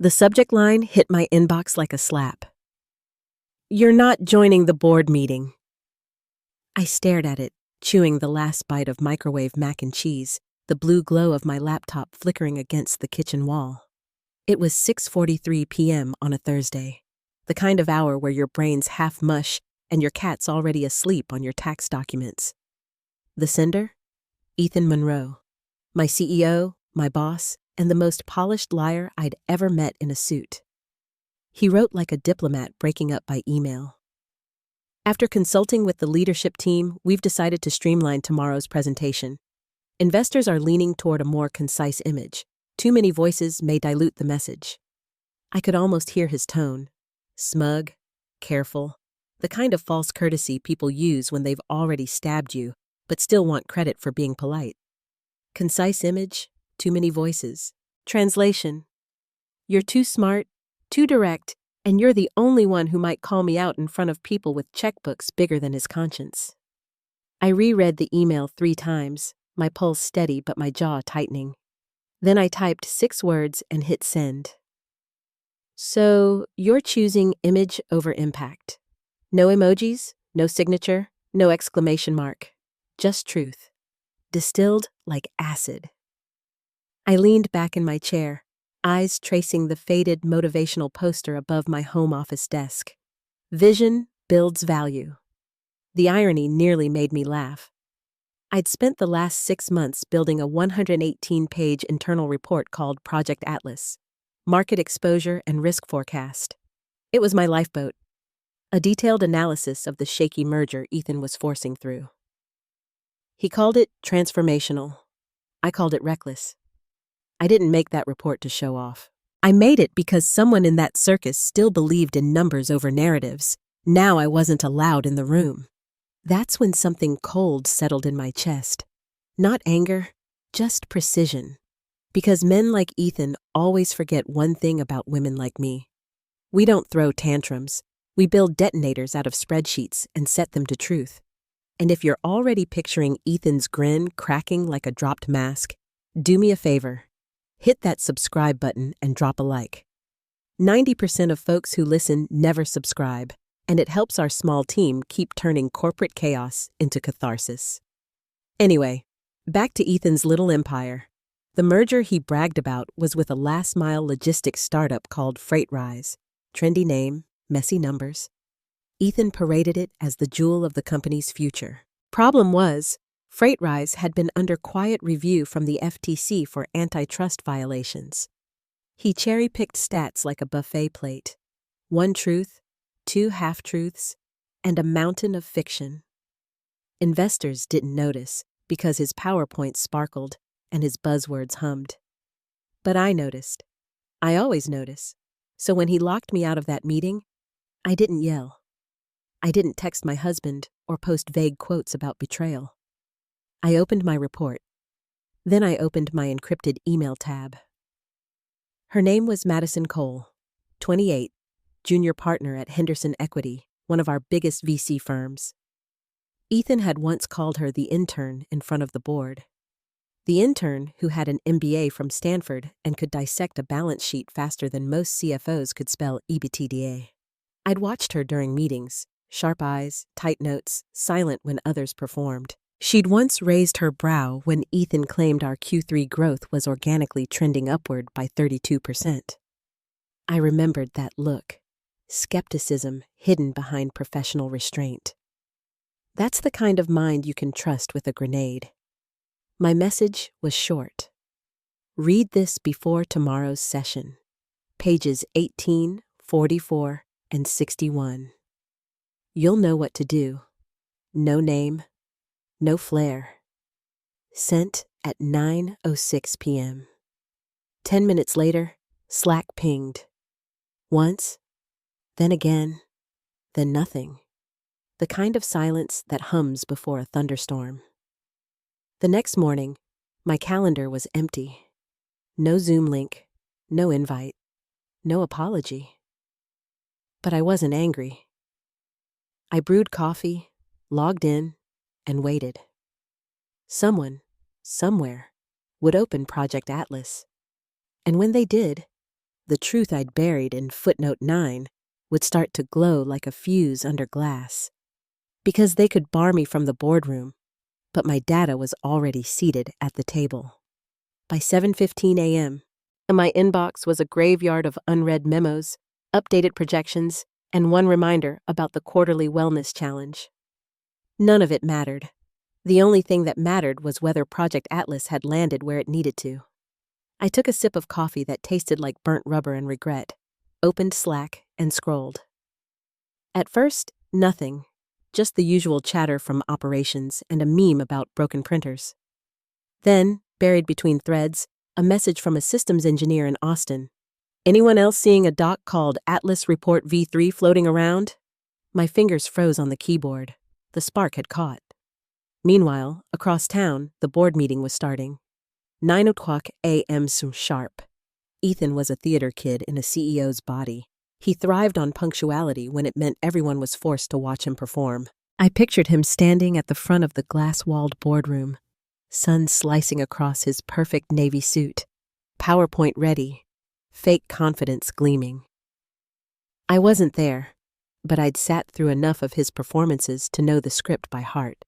The subject line hit my inbox like a slap. "You're not joining the board meeting." I stared at it, chewing the last bite of microwave mac and cheese, the blue glow of my laptop flickering against the kitchen wall. It was 6:43 p.m. on a Thursday, the kind of hour where your brain's half mush and your cat's already asleep on your tax documents. The sender? Ethan Monroe, my CEO, my boss, and the most polished liar I'd ever met in a suit. He wrote like a diplomat breaking up by email. "After consulting with the leadership team, we've decided to streamline tomorrow's presentation. Investors are leaning toward a more concise image. Too many voices may dilute the message." I could almost hear his tone. Smug, careful, the kind of false courtesy people use when they've already stabbed you, but still want credit for being polite. Concise image, too many voices. Translation: you're too smart, too direct, and you're the only one who might call me out in front of people with checkbooks bigger than his conscience. I reread the email 3 times, my pulse steady but my jaw tightening. Then I typed 6 words and hit send. "So, you're choosing image over impact. No emojis, no signature, no exclamation mark. Just truth. Distilled like acid." I leaned back in my chair, eyes tracing the faded motivational poster above my home office desk. Vision builds value. The irony nearly made me laugh. I'd spent the last 6 months building a 118-page internal report called Project Atlas, Market Exposure and Risk Forecast. It was my lifeboat, a detailed analysis of the shaky merger Ethan was forcing through. He called it transformational. I called it reckless. I didn't make that report to show off. I made it because someone in that circus still believed in numbers over narratives. Now I wasn't allowed in the room. That's when something cold settled in my chest. Not anger, just precision. Because men like Ethan always forget one thing about women like me. We don't throw tantrums. We build detonators out of spreadsheets and set them to truth. And if you're already picturing Ethan's grin cracking like a dropped mask, do me a favor. Hit that subscribe button and drop a like. 90% of folks who listen never subscribe, and it helps our small team keep turning corporate chaos into catharsis. Anyway, back to Ethan's little empire. The merger he bragged about was with a last-mile logistics startup called FreightRise. Trendy name, messy numbers. Ethan paraded it as the jewel of the company's future. Problem was, FreightRise had been under quiet review from the FTC for antitrust violations. He cherry-picked stats like a buffet plate. 1 truth, 2 half-truths, and a mountain of fiction. Investors didn't notice because his PowerPoint sparkled and his buzzwords hummed. But I noticed. I always notice. So when he locked me out of that meeting, I didn't yell. I didn't text my husband or post vague quotes about betrayal. I opened my report. Then I opened my encrypted email tab. Her name was Madison Cole, 28, junior partner at Henderson Equity, one of our biggest VC firms. Ethan had once called her the intern in front of the board. The intern who had an MBA from Stanford and could dissect a balance sheet faster than most CFOs could spell EBITDA. I'd watched her during meetings, sharp eyes, tight notes, silent when others performed. She'd once raised her brow when Ethan claimed our Q3 growth was organically trending upward by 32%. I remembered that look, skepticism hidden behind professional restraint. That's the kind of mind you can trust with a grenade. My message was short. Read this before tomorrow's session. Pages 18, 44, and 61. You'll know what to do. No name. No flair. Sent at 9:06 p.m. 10 minutes later, Slack pinged. Once, then again, then nothing. The kind of silence that hums before a thunderstorm. The next morning, my calendar was empty. No Zoom link, no invite, no apology. But I wasn't angry. I brewed coffee, logged in, and waited. Someone, somewhere, would open Project Atlas. And when they did, the truth I'd buried in footnote 9 would start to glow like a fuse under glass. Because they could bar me from the boardroom, but my data was already seated at the table. By 7:15 a.m., my inbox was a graveyard of unread memos, updated projections, and one reminder about the quarterly wellness challenge. None of it mattered. The only thing that mattered was whether Project Atlas had landed where it needed to. I took a sip of coffee that tasted like burnt rubber and regret, opened Slack, and scrolled. At first, nothing. Just the usual chatter from operations and a meme about broken printers. Then, buried between threads, a message from a systems engineer in Austin. Anyone else seeing a doc called Atlas Report V3 floating around? My fingers froze on the keyboard. The spark had caught. Meanwhile, across town, the board meeting was starting. 9:00 a.m. sharp. Ethan was a theater kid in a CEO's body. He thrived on punctuality when it meant everyone was forced to watch him perform. I pictured him standing at the front of the glass-walled boardroom, sun slicing across his perfect navy suit, PowerPoint ready, fake confidence gleaming. I wasn't there, but I'd sat through enough of his performances to know the script by heart.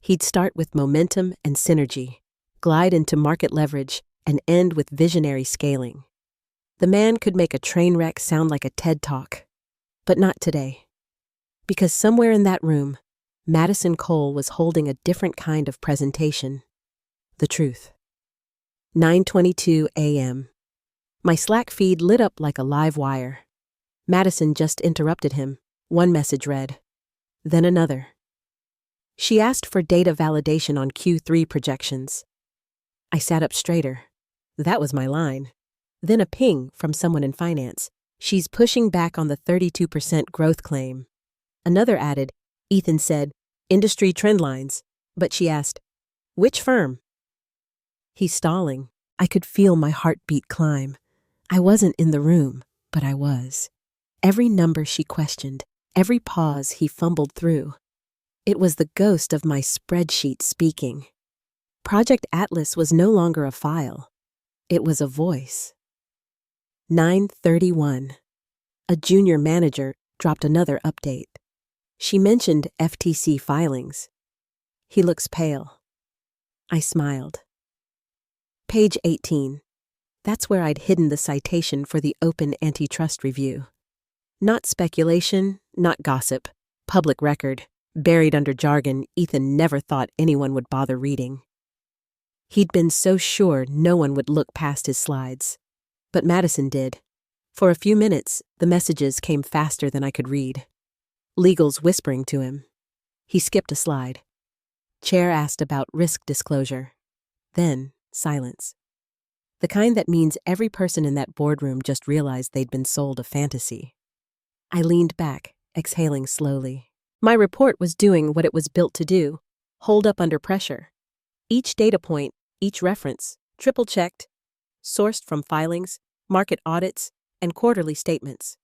He'd start with momentum and synergy, glide into market leverage, and end with visionary scaling. The man could make a train wreck sound like a TED Talk, but not today. Because somewhere in that room, Madison Cole was holding a different kind of presentation. The truth. 9:22 a.m. My Slack feed lit up like a live wire. Madison just interrupted him. One message read. Then another. She asked for data validation on Q3 projections. I sat up straighter. That was my line. Then a ping from someone in finance. She's pushing back on the 32% growth claim. Another added, Ethan said, industry trend lines. But she asked, which firm? He's stalling. I could feel my heartbeat climb. I wasn't in the room, but I was. Every number she questioned, every pause he fumbled through. It was the ghost of my spreadsheet speaking. Project Atlas was no longer a file. It was a voice. 9:31. A junior manager dropped another update. She mentioned FTC filings. He looks pale. I smiled. Page 18. That's where I'd hidden the citation for the open antitrust review. Not speculation, not gossip. Public record, buried under jargon Ethan never thought anyone would bother reading. He'd been so sure no one would look past his slides. But Madison did. For a few minutes, the messages came faster than I could read. Legal's whispering to him. He skipped a slide. Chair asked about risk disclosure. Then, silence. The kind that means every person in that boardroom just realized they'd been sold a fantasy. I leaned back, exhaling slowly. My report was doing what it was built to do, hold up under pressure. Each data point, each reference, triple-checked, sourced from filings, market audits, and quarterly statements.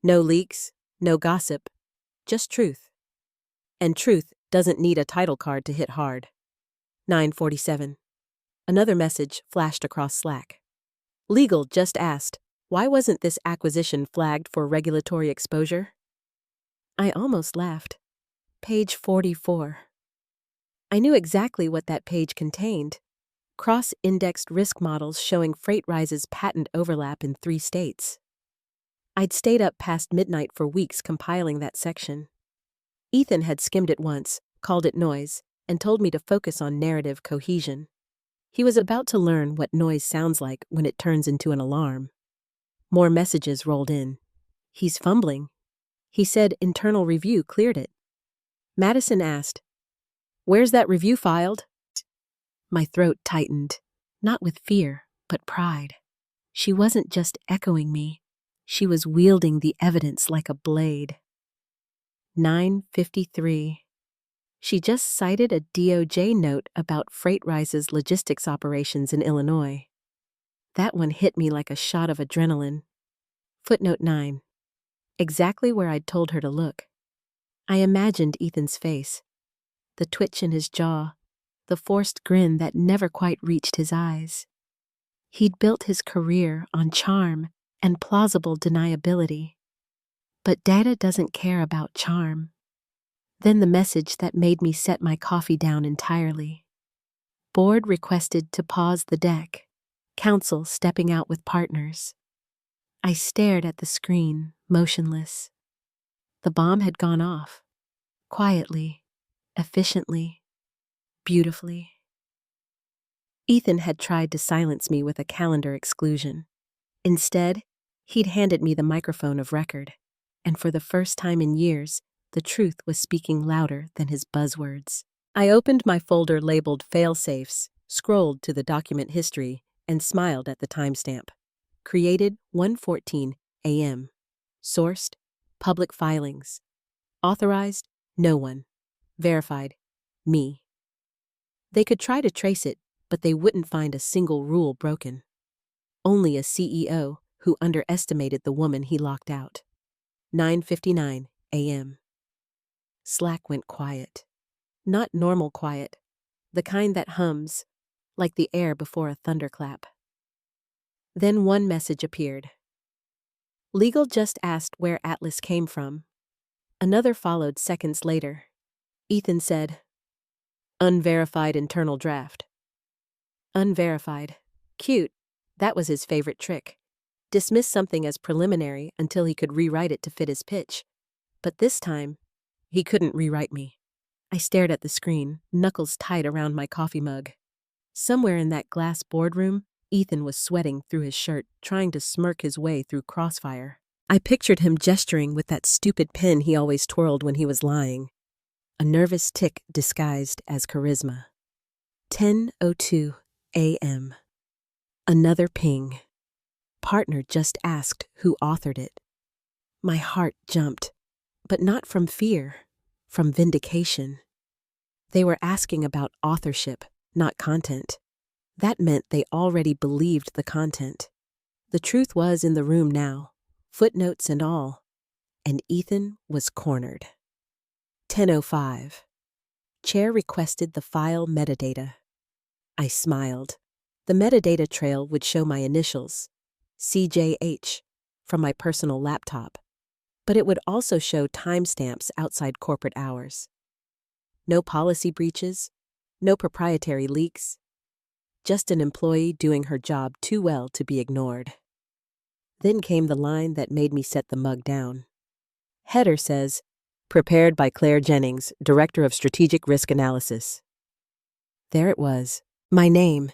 No leaks, no gossip, just truth. And truth doesn't need a title card to hit hard. 9:47. Another message flashed across Slack. Legal just asked, why wasn't this acquisition flagged for regulatory exposure? I almost laughed. Page 44. I knew exactly what that page contained. Cross-indexed risk models showing FreightRise's patent overlap in 3 states. I'd stayed up past midnight for weeks compiling that section. Ethan had skimmed it once, called it noise, and told me to focus on narrative cohesion. He was about to learn what noise sounds like when it turns into an alarm. More messages rolled in. He's fumbling. He said internal review cleared it. Madison asked, where's that review filed? My throat tightened, not with fear, but pride. She wasn't just echoing me. She was wielding the evidence like a blade. 9:53. She just cited a DOJ note about FreightRise's logistics operations in Illinois. That one hit me like a shot of adrenaline. Footnote 9. Exactly where I'd told her to look. I imagined Ethan's face. The twitch in his jaw, the forced grin that never quite reached his eyes. He'd built his career on charm and plausible deniability. But data doesn't care about charm. Then the message that made me set my coffee down entirely. Board requested to pause the deck. Counsel stepping out with partners. I stared at the screen, motionless. The bomb had gone off. Quietly, efficiently, beautifully. Ethan had tried to silence me with a calendar exclusion. Instead, he'd handed me the microphone of record, and for the first time in years, the truth was speaking louder than his buzzwords. I opened my folder labeled fail-safes, scrolled to the document history, and smiled at the timestamp. Created 1:14 a.m. Sourced, public filings. Authorized, no one. Verified, me. They could try to trace it, but they wouldn't find a single rule broken. Only a CEO who underestimated the woman he locked out. 9:59 a.m. Slack went quiet. Not normal quiet, the kind that hums, like the air before a thunderclap. Then one message appeared. Legal just asked where Atlas came from. Another followed seconds later. Ethan said, "Unverified internal draft." Unverified. Cute. That was his favorite trick. Dismiss something as preliminary until he could rewrite it to fit his pitch. But this time, he couldn't rewrite me. I stared at the screen, knuckles tight around my coffee mug. Somewhere in that glass boardroom, Ethan was sweating through his shirt, trying to smirk his way through crossfire. I pictured him gesturing with that stupid pen he always twirled when he was lying. A nervous tick disguised as charisma. 10:02 a.m. Another ping. Partner just asked who authored it. My heart jumped, but not from fear, from vindication. They were asking about authorship, not content. That meant they already believed the content. The truth was in the room now, footnotes and all, and Ethan was cornered. 10:05. Chair requested the file metadata. I smiled. The metadata trail would show my initials, CJH, from my personal laptop, but it would also show timestamps outside corporate hours. No policy breaches, no proprietary leaks, just an employee doing her job too well to be ignored. Then came the line that made me set the mug down. Header says, "Prepared by Claire Jennings, Director of Strategic Risk Analysis." There it was, my name,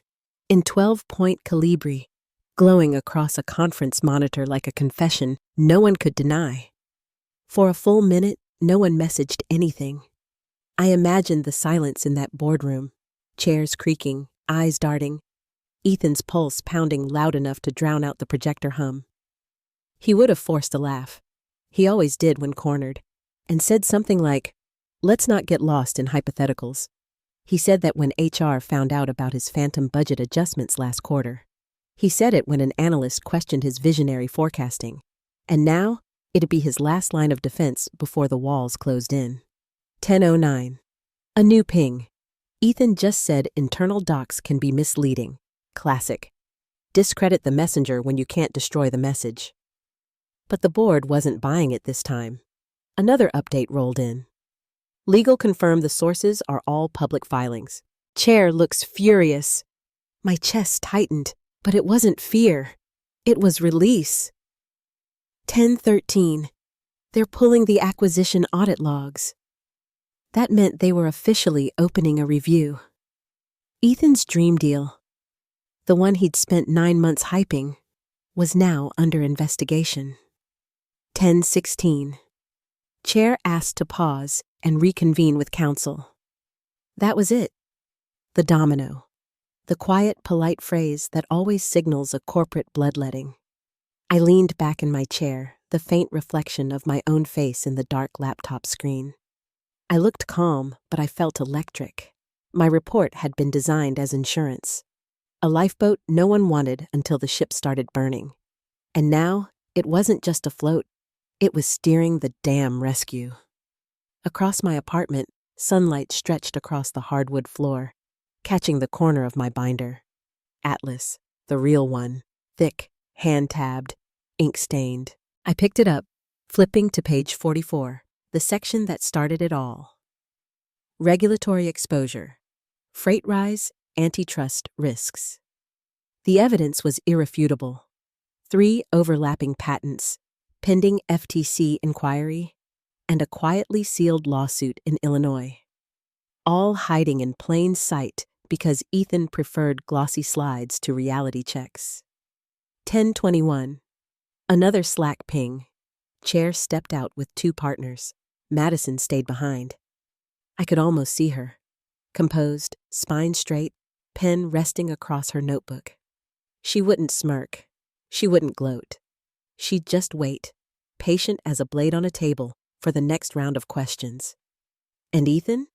in 12-point calibri, glowing across a conference monitor like a confession no one could deny. For a full minute, no one messaged anything. I imagined the silence in that boardroom, chairs creaking, eyes darting, Ethan's pulse pounding loud enough to drown out the projector hum. He would have forced a laugh. He always did when cornered, and said something like, "Let's not get lost in hypotheticals." He said that when HR found out about his phantom budget adjustments last quarter. He said it when an analyst questioned his visionary forecasting. And now, it'd be his last line of defense before the walls closed in. 10:09. A new ping. Ethan just said internal docs can be misleading. Classic. Discredit the messenger when you can't destroy the message. But the board wasn't buying it this time. Another update rolled in. Legal confirmed the sources are all public filings. Chair looks furious. My chest tightened, but it wasn't fear. It was release. 10:13. They're pulling the acquisition audit logs. That meant they were officially opening a review. Ethan's dream deal, the one he'd spent 9 months hyping, was now under investigation. 10:16. Chair asked to pause and reconvene with counsel. That was it. The domino. The quiet, polite phrase that always signals a corporate bloodletting. I leaned back in my chair, the faint reflection of my own face in the dark laptop screen. I looked calm, but I felt electric. My report had been designed as insurance. A lifeboat no one wanted until the ship started burning. And now, it wasn't just afloat. It was steering the damn rescue. Across my apartment, sunlight stretched across the hardwood floor, catching the corner of my binder. Atlas. the real one, thick, hand-tabbed, ink-stained. I picked it up, flipping to page 44, the section that started it all. Regulatory exposure. Freight rise, antitrust risks. The evidence was irrefutable. 3 overlapping patents, pending FTC inquiry, and a quietly sealed lawsuit in Illinois. All hiding in plain sight because Ethan preferred glossy slides to reality checks. 10:21. Another Slack ping. Chair stepped out with 2 partners. Madison stayed behind. I could almost see her. Composed, spine straight, pen resting across her notebook. She wouldn't smirk. She wouldn't gloat. She'd just wait, patient as a blade on a table, for the next round of questions. And Ethan?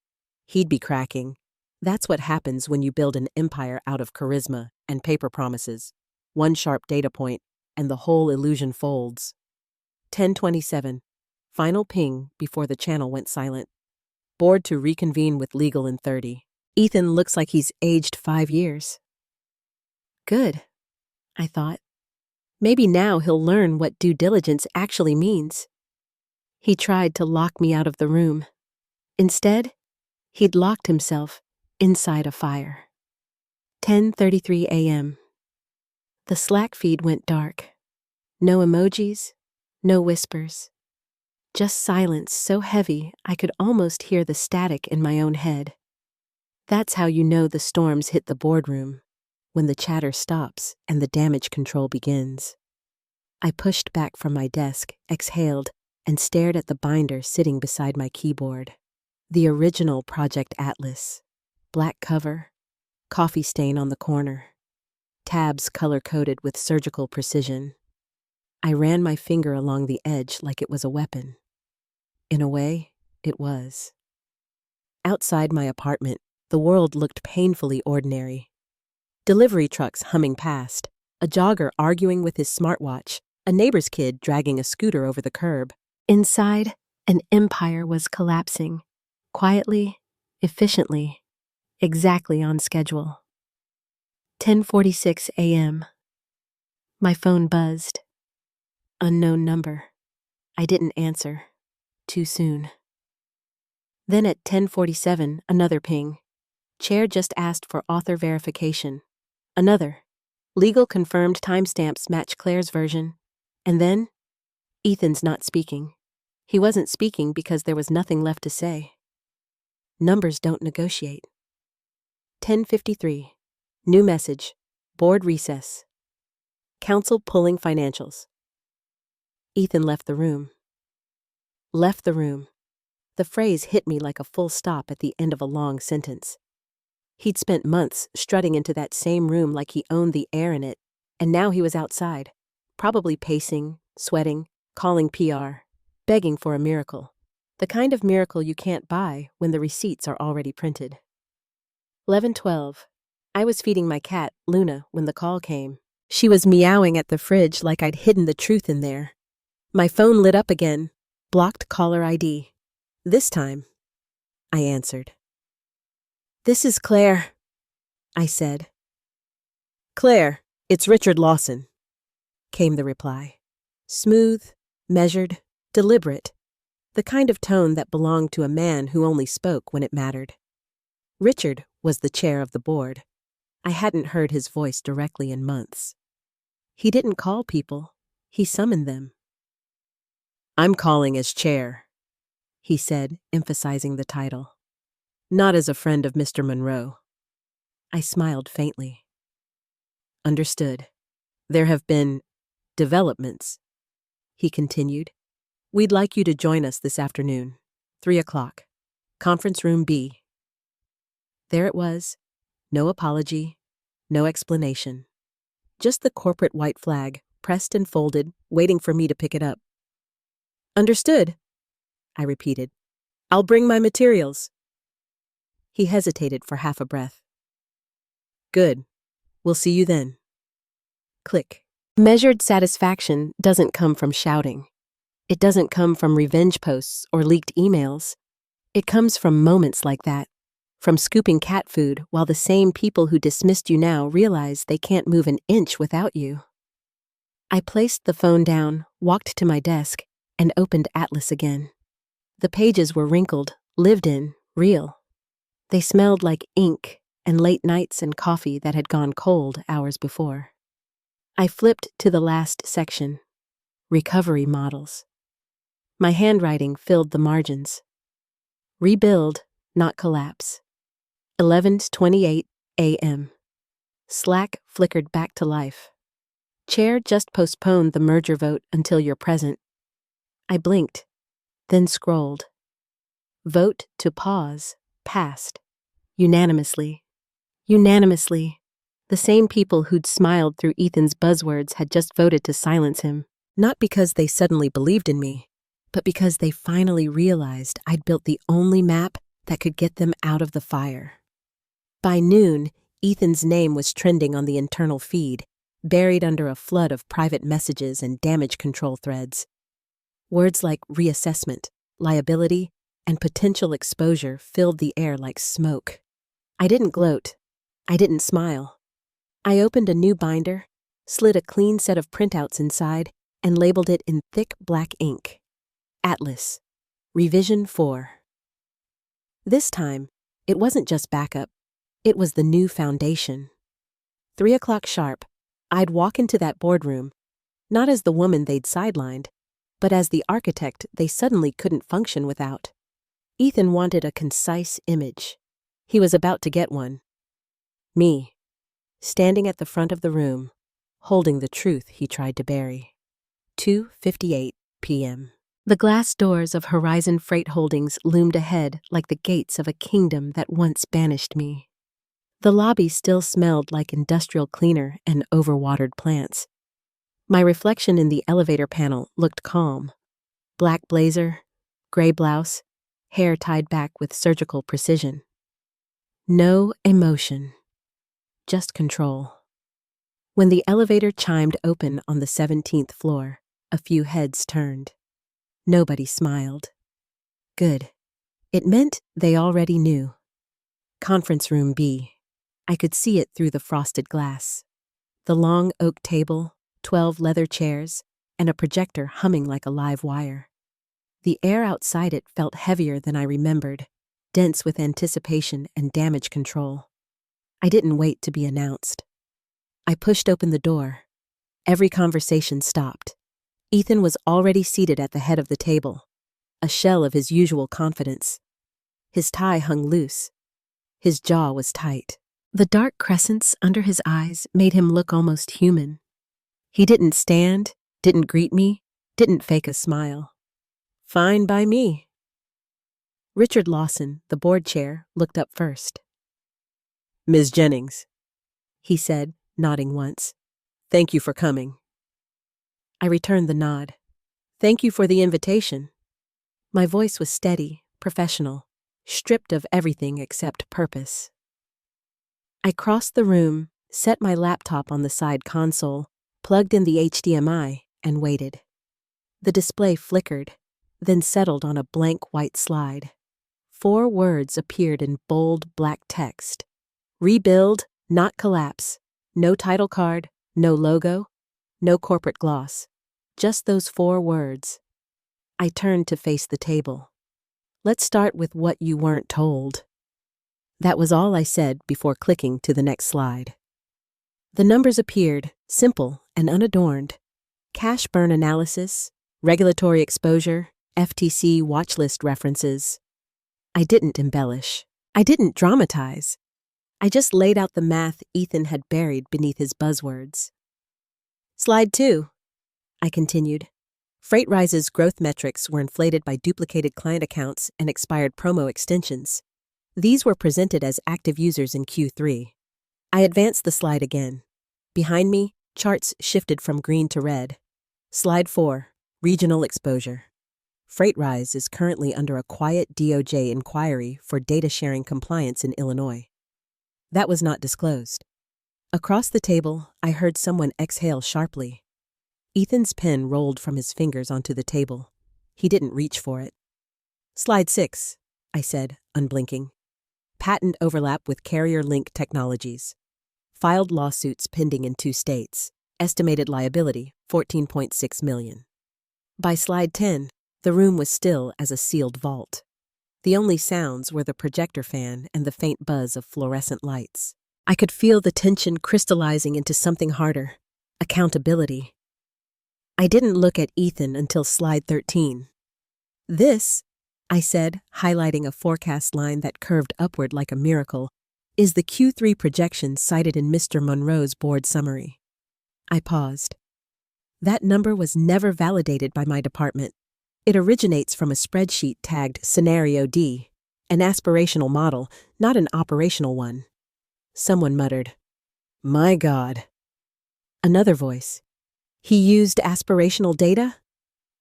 He'd be cracking. That's what happens when you build an empire out of charisma and paper promises. One sharp data point, and the whole illusion folds. 10:27. Final ping before the channel went silent. Board to reconvene with legal in 30. Ethan looks like he's aged 5 years. Good, I thought. Maybe now he'll learn what due diligence actually means. He tried to lock me out of the room. Instead, he'd locked himself inside a fire. 10:33 a.m. The Slack feed went dark. No emojis, no whispers. Just silence so heavy I could almost hear the static in my own head. That's how you know the storms hit the boardroom, when the chatter stops and the damage control begins. I pushed back from my desk, exhaled, and stared at the binder sitting beside my keyboard. The original Project Atlas. Black cover, coffee stain on the corner, tabs color-coded with surgical precision. I ran my finger along the edge like it was a weapon. In a way, it was. Outside my apartment, the world looked painfully ordinary. Delivery trucks humming past, a jogger arguing with his smartwatch, a neighbor's kid dragging a scooter over the curb. Inside, an empire was collapsing, quietly, efficiently, exactly on schedule. 10:46 a.m. My phone buzzed. Unknown number. I didn't answer. Too soon. Then at 10:47, another ping. Chair just asked for author verification. Another. Legal confirmed timestamps match Claire's version. And then, Ethan's not speaking. He wasn't speaking because there was nothing left to say. Numbers don't negotiate. 10:53. New message. Board recess. Council pulling financials. Ethan left the room. Left the room. The phrase hit me like a full stop at the end of a long sentence. He'd spent months strutting into that same room like he owned the air in it, and now he was outside, probably pacing, sweating, calling PR, begging for a miracle. The kind of miracle you can't buy when the receipts are already printed. 11:12. I was feeding my cat, Luna, when the call came. She was meowing at the fridge like I'd hidden the truth in there. My phone lit up again. Blocked caller ID. This time, I answered. "This is Claire," I said. "Claire, it's Richard Lawson," came the reply. Smooth, measured, deliberate. The kind of tone that belonged to a man who only spoke when it mattered. Richard was the chair of the board. I hadn't heard his voice directly in months. He didn't call people. He summoned them. "I'm calling as chair," he said, emphasizing the title. "Not as a friend of Mr. Monroe." I smiled faintly. "Understood. There have been developments," he continued. "We'd like you to join us this afternoon, 3 o'clock, conference room B." There it was. No apology, no explanation. Just the corporate white flag, pressed and folded, waiting for me to pick it up. "Understood," I repeated. "I'll bring my materials." He hesitated for half a breath. "Good. We'll see you then." Click. Measured satisfaction doesn't come from shouting. It doesn't come from revenge posts or leaked emails. It comes from moments like that, from scooping cat food while the same people who dismissed you now realize they can't move an inch without you. I placed the phone down, walked to my desk, and opened Atlas again. The pages were wrinkled, lived in, real. They smelled like ink and late nights and coffee that had gone cold hours before. I flipped to the last section, recovery models. My handwriting filled the margins. Rebuild, not collapse. 11:28 a.m. Slack flickered back to life. Chair just postponed the merger vote until you're present. I blinked, then scrolled. Vote to pause, passed. Unanimously. Unanimously. The same people who'd smiled through Ethan's buzzwords had just voted to silence him, not because they suddenly believed in me, but because they finally realized I'd built the only map that could get them out of the fire. By noon, Ethan's name was trending on the internal feed, buried under a flood of private messages and damage control threads. Words like reassessment, liability, and potential exposure filled the air like smoke. I didn't gloat. I didn't smile. I opened a new binder, slid a clean set of printouts inside, and labeled it in thick black ink. Atlas. Revision 4. This time, it wasn't just backup. It was the new foundation. 3 o'clock sharp, I'd walk into that boardroom, not as the woman they'd sidelined, but as the architect they suddenly couldn't function without. Ethan wanted a concise image. He was about to get one. Me, standing at the front of the room, holding the truth he tried to bury. 2:58 p.m. The glass doors of Horizon Freight Holdings loomed ahead like the gates of a kingdom that once banished me. The lobby still smelled like industrial cleaner and overwatered plants. My reflection in the elevator panel looked calm. Black blazer, gray blouse, hair tied back with surgical precision. No emotion, just control. When the elevator chimed open on the 17th floor, a few heads turned. Nobody smiled. Good. It meant they already knew. Conference room B. I could see it through the frosted glass. The long oak table, 12 leather chairs, and a projector humming like a live wire. The air outside it felt heavier than I remembered, dense with anticipation and damage control. I didn't wait to be announced. I pushed open the door. Every conversation stopped. Ethan was already seated at the head of the table, a shell of his usual confidence. His tie hung loose. His jaw was tight. The dark crescents under his eyes made him look almost human. He didn't stand, didn't greet me, didn't fake a smile. Fine by me. Richard Lawson, the board chair, looked up first. Ms. Jennings, he said, nodding once. Thank you for coming. I returned the nod. Thank you for the invitation. My voice was steady, professional, stripped of everything except purpose. I crossed the room, set my laptop on the side console, plugged in the HDMI, and waited. The display flickered, then settled on a blank white slide. 4 words appeared in bold black text. Rebuild, not collapse. No title card, no logo, no corporate gloss. Just those 4 words. I turned to face the table. Let's start with what you weren't told. That was all I said before clicking to the next slide. The numbers appeared, simple and unadorned. Cash burn analysis, regulatory exposure, FTC watchlist references. I didn't embellish. I didn't dramatize. I just laid out the math Ethan had buried beneath his buzzwords. Slide 2, I continued. FreightRise's growth metrics were inflated by duplicated client accounts and expired promo extensions. These were presented as active users in Q3. I advanced the slide again. Behind me, charts shifted from green to red. Slide 4, regional exposure. FreightRise is currently under a quiet DOJ inquiry for data sharing compliance in Illinois. That was not disclosed. Across the table, I heard someone exhale sharply. Ethan's pen rolled from his fingers onto the table. He didn't reach for it. Slide 6, I said, unblinking. patent overlap with carrier link technologies. Filed lawsuits pending in 2 states. Estimated liability, $14.6 million. By slide 10, the room was still as a sealed vault. The only sounds were the projector fan and the faint buzz of fluorescent lights. I could feel the tension crystallizing into something harder. Accountability. I didn't look at Ethan until slide 13. This, I said, highlighting a forecast line that curved upward like a miracle, is the Q3 projection cited in Mr. Monroe's board summary. I paused. That number was never validated by my department. It originates from a spreadsheet tagged Scenario D, an aspirational model, not an operational one. Someone muttered, "My God." Another voice, "He used aspirational data?"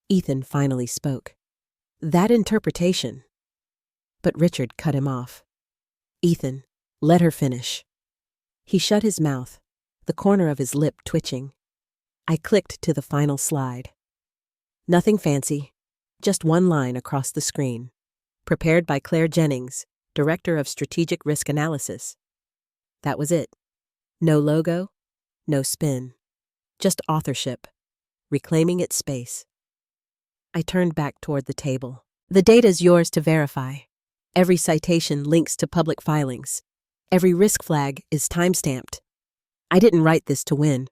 Ethan finally spoke. "That interpretation." But Richard cut him off. "Ethan, let her finish." He shut his mouth, the corner of his lip twitching. I clicked to the final slide. Nothing fancy, just one line across the screen. Prepared by Claire Jennings, Director of Strategic Risk Analysis. That was it. No logo, no spin. Just authorship, reclaiming its space. I turned back toward the table. The data's yours to verify. Every citation links to public filings. Every risk flag is time-stamped. I didn't write this to win.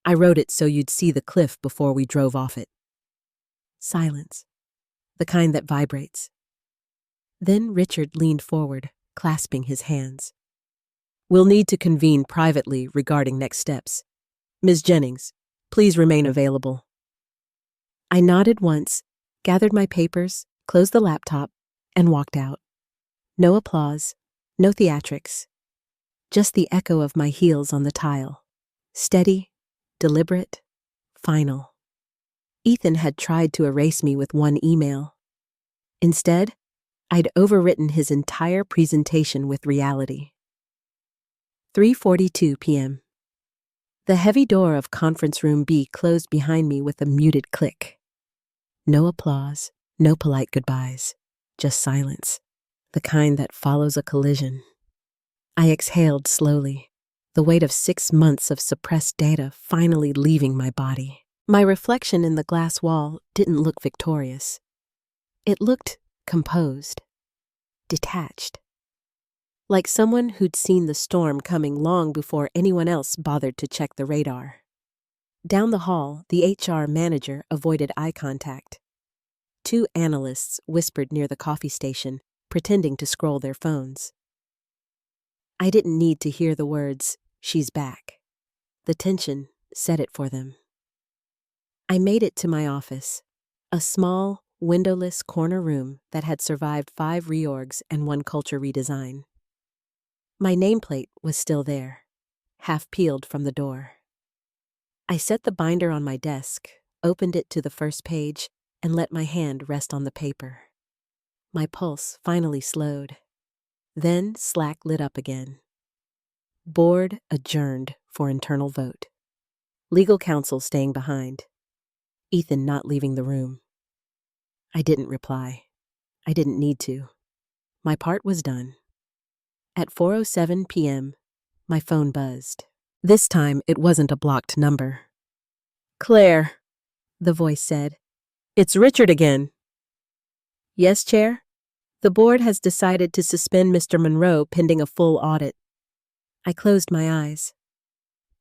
I wrote it so you'd see the cliff before we drove off it. Silence. The kind that vibrates. Then Richard leaned forward, clasping his hands. "We'll need to convene privately regarding next steps. Ms. Jennings, please remain available." I nodded once, gathered my papers, closed the laptop, and walked out. No applause, no theatrics. Just the echo of my heels on the tile. Steady, deliberate, final. Ethan had tried to erase me with one email. Instead, I'd overwritten his entire presentation with reality. 3:42 p.m. The heavy door of conference room B closed behind me with a muted click. No applause, no polite goodbyes, just silence, the kind that follows a collision. I exhaled slowly, the weight of 6 months of suppressed data finally leaving my body. My reflection in the glass wall didn't look victorious. It looked composed, detached, like someone who'd seen the storm coming long before anyone else bothered to check the radar. Down the hall, the HR manager avoided eye contact. 2 analysts whispered near the coffee station, pretending to scroll their phones. I didn't need to hear the words, "She's back." The tension said it for them. I made it to my office, a small, windowless corner room that had survived 5 reorgs and 1 culture redesign. My nameplate was still there, half peeled from the door. I set the binder on my desk, opened it to the first page, and let my hand rest on the paper. My pulse finally slowed. Then Slack lit up again. Board adjourned for internal vote. Legal counsel staying behind. Ethan not leaving the room. I didn't reply. I didn't need to. My part was done. At 4:07 p.m., my phone buzzed. This time, it wasn't a blocked number. "Claire," the voice said. "It's Richard again." "Yes, Chair? The board has decided to suspend Mr. Monroe pending a full audit." I closed my eyes.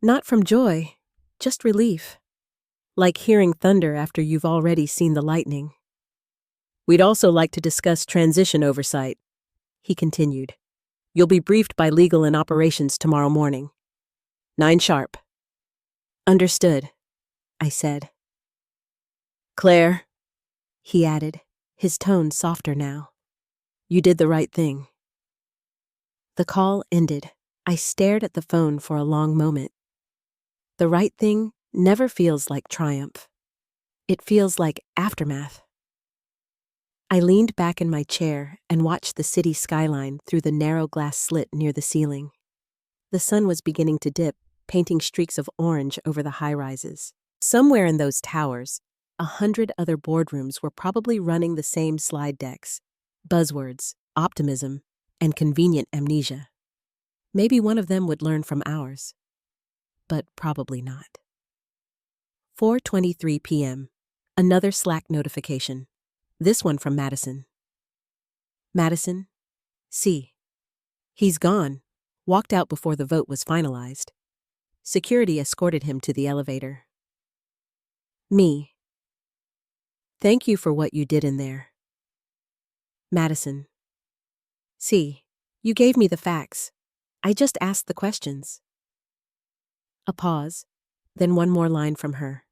Not from joy, just relief. Like hearing thunder after you've already seen the lightning. "We'd also like to discuss transition oversight," he continued. "You'll be briefed by legal and operations tomorrow morning. 9 sharp. "Understood," I said. "Claire," he added, his tone softer now. "You did the right thing." The call ended. I stared at the phone for a long moment. The right thing never feels like triumph. It feels like aftermath. I leaned back in my chair and watched the city skyline through the narrow glass slit near the ceiling. The sun was beginning to dip, painting streaks of orange over the high-rises. Somewhere in those towers, 100 other boardrooms were probably running the same slide decks. Buzzwords, optimism, and convenient amnesia. Maybe one of them would learn from ours. But probably not. 4:23 p.m. Another Slack notification. This one from Madison. Madison, C. He's gone. Walked out before the vote was finalized. Security escorted him to the elevator. Me. Thank you for what you did in there. Madison. C. You gave me the facts. I just asked the questions. A pause, then one more line from her.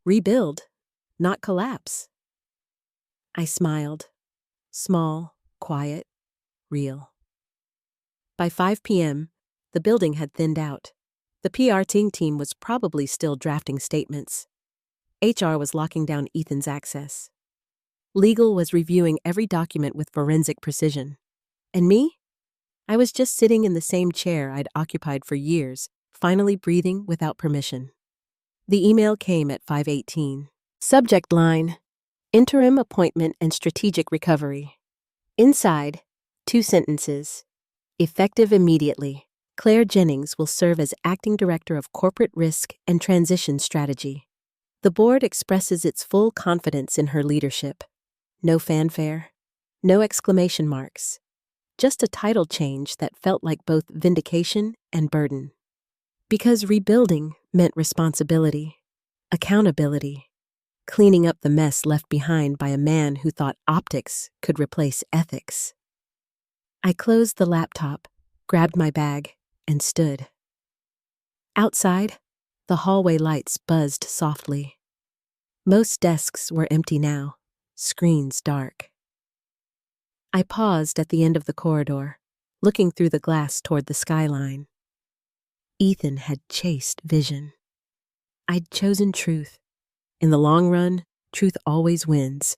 Rebuild, not collapse. I smiled. Small, quiet, real. By 5 p.m., the building had thinned out. The PR team was probably still drafting statements. HR was locking down Ethan's access. Legal was reviewing every document with forensic precision. And me? I was just sitting in the same chair I'd occupied for years, finally breathing without permission. The email came at 5:18. Subject line: Interim appointment and strategic recovery. Inside, 2 sentences. Effective immediately. Claire Jennings will serve as Acting Director of Corporate Risk and Transition Strategy. The board expresses its full confidence in her leadership. No fanfare, no exclamation marks. Just a title change that felt like both vindication and burden. Because rebuilding meant responsibility, accountability, cleaning up the mess left behind by a man who thought optics could replace ethics. I closed the laptop, grabbed my bag, and stood. Outside, the hallway lights buzzed softly. Most desks were empty now, screens dark. I paused at the end of the corridor, looking through the glass toward the skyline. Ethan had chased vision. I'd chosen truth. In the long run, truth always wins.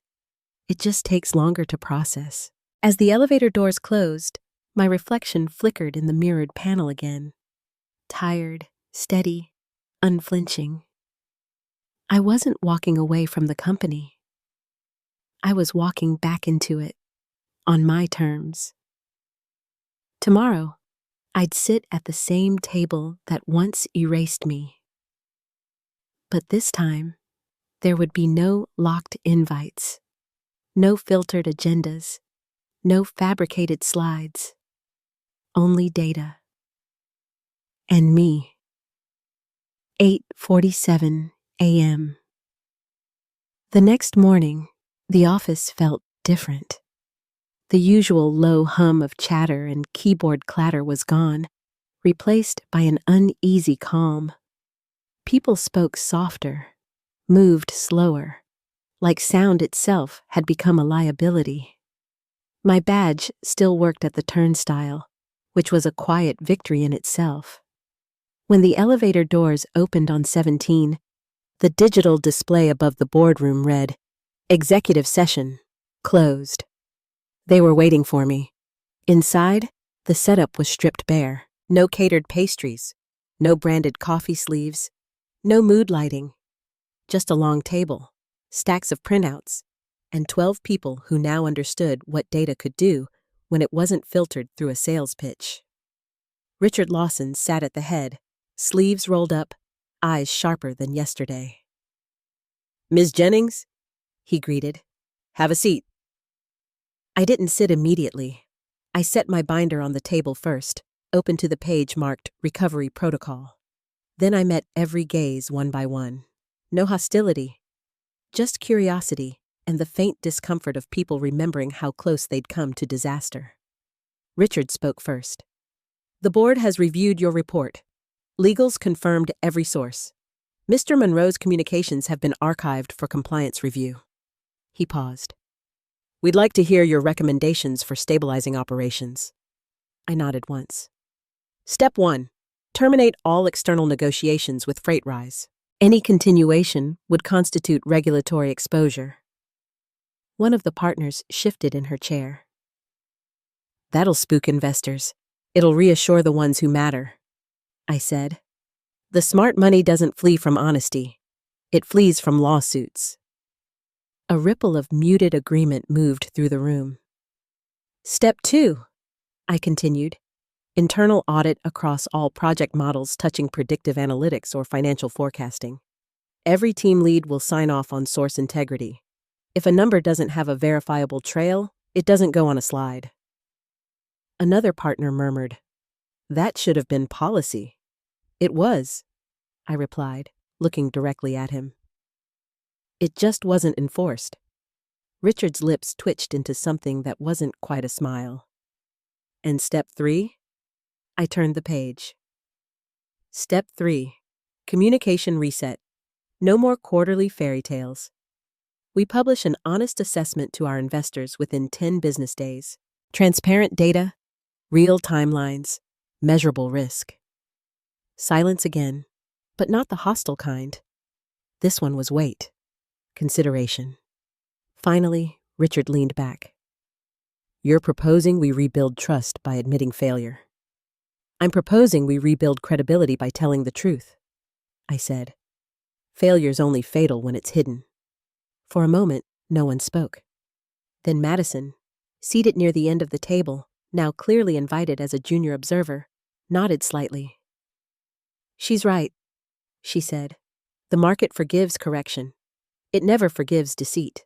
It just takes longer to process. As the elevator doors closed, my reflection flickered in the mirrored panel again. Tired, steady, unflinching. I wasn't walking away from the company. I was walking back into it, on my terms. Tomorrow, I'd sit at the same table that once erased me. But this time, there would be no locked invites, no filtered agendas, no fabricated slides, only data. And me. 8:47 a.m. The next morning, the office felt different. The usual low hum of chatter and keyboard clatter was gone, replaced by an uneasy calm. People spoke softer, moved slower, like sound itself had become a liability. My badge still worked at the turnstile, which was a quiet victory in itself. When the elevator doors opened on 17, the digital display above the boardroom read, "Executive session, closed." They were waiting for me. Inside, the setup was stripped bare. No catered pastries, no branded coffee sleeves, no mood lighting. Just a long table, stacks of printouts, and 12 people who now understood what data could do when it wasn't filtered through a sales pitch. Richard Lawson sat at the head, sleeves rolled up, eyes sharper than yesterday. "Ms. Jennings," he greeted, "have a seat." I didn't sit immediately. I set my binder on the table first, open to the page marked Recovery Protocol. Then I met every gaze one by one. No hostility, just curiosity and the faint discomfort of people remembering how close they'd come to disaster. Richard spoke first. "The board has reviewed your report. Legals confirmed every source. Mr. Monroe's communications have been archived for compliance review." He paused. "We'd like to hear your recommendations for stabilizing operations." I nodded once. "Step 1. Terminate all external negotiations with FreightRise. Any continuation would constitute regulatory exposure." One of the partners shifted in her chair. "That'll spook investors. It'll reassure the ones who matter," I said. "The smart money doesn't flee from honesty. It flees from lawsuits." A ripple of muted agreement moved through the room. "Step 2. I continued. Internal audit across all project models touching predictive analytics or financial forecasting. Every team lead will sign off on source integrity. If a number doesn't have a verifiable trail, it doesn't go on a slide. Another partner murmured, "That should have been policy." "It was," I replied, looking directly at him. "It just wasn't enforced." Richard's lips twitched into something that wasn't quite a smile. "And step 3? I turned the page. Step 3. Communication reset. No more quarterly fairy tales. We publish an honest assessment to our investors within 10 business days. Transparent data, real timelines, measurable risk. Silence again, but not the hostile kind. This one was wait. Consideration. Finally, Richard leaned back. "You're proposing we rebuild trust by admitting failure." "I'm proposing we rebuild credibility by telling the truth," I said. "Failure's only fatal when it's hidden." For a moment, no one spoke. Then Madison, seated near the end of the table, now clearly invited as a junior observer, nodded slightly. "She's right," she said. "The market forgives correction. It never forgives deceit."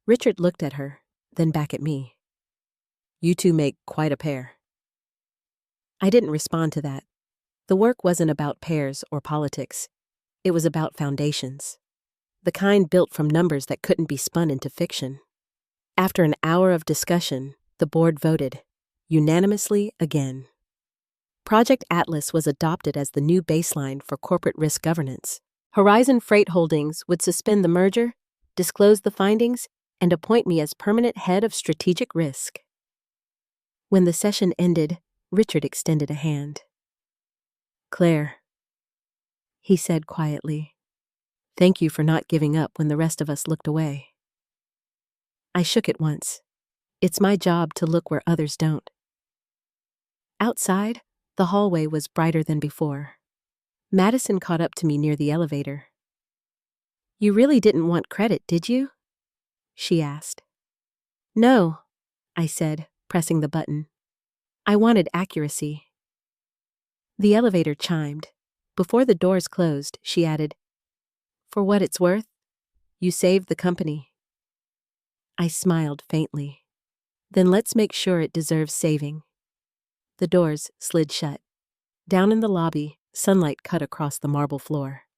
Richard looked at her, then back at me. "You two make quite a pair." I didn't respond to that. The work wasn't about pairs or politics. It was about foundations. The kind built from numbers that couldn't be spun into fiction. After an hour of discussion, the board voted, unanimously again. Project Atlas was adopted as the new baseline for corporate risk governance. Horizon Freight Holdings would suspend the merger, disclose the findings, and appoint me as permanent head of strategic risk. When the session ended, Richard extended a hand. "Claire," he said quietly, "thank you for not giving up when the rest of us looked away." I shook it once. It's my job to look where others don't. Outside, the hallway was brighter than before. Madison caught up to me near the elevator. "You really didn't want credit, did you?" she asked. "No," I said, pressing the button. "I wanted accuracy." The elevator chimed. Before the doors closed, she added, "For what it's worth, you saved the company." I smiled faintly. "Then let's make sure it deserves saving." The doors slid shut. Down in the lobby, sunlight cut across the marble floor.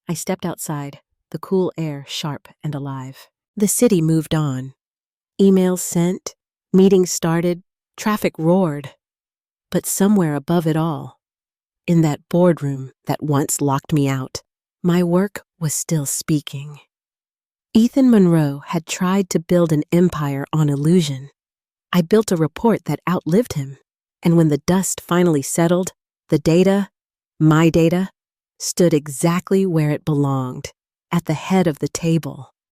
I stepped outside, the cool air sharp and alive. The city moved on. Emails sent, meetings started, traffic roared. But somewhere above it all, in that boardroom that once locked me out, my work was still speaking. Ethan Monroe had tried to build an empire on illusion. I built a report that outlived him, and when the dust finally settled, the data, my data, stood exactly where it belonged, at the head of the table.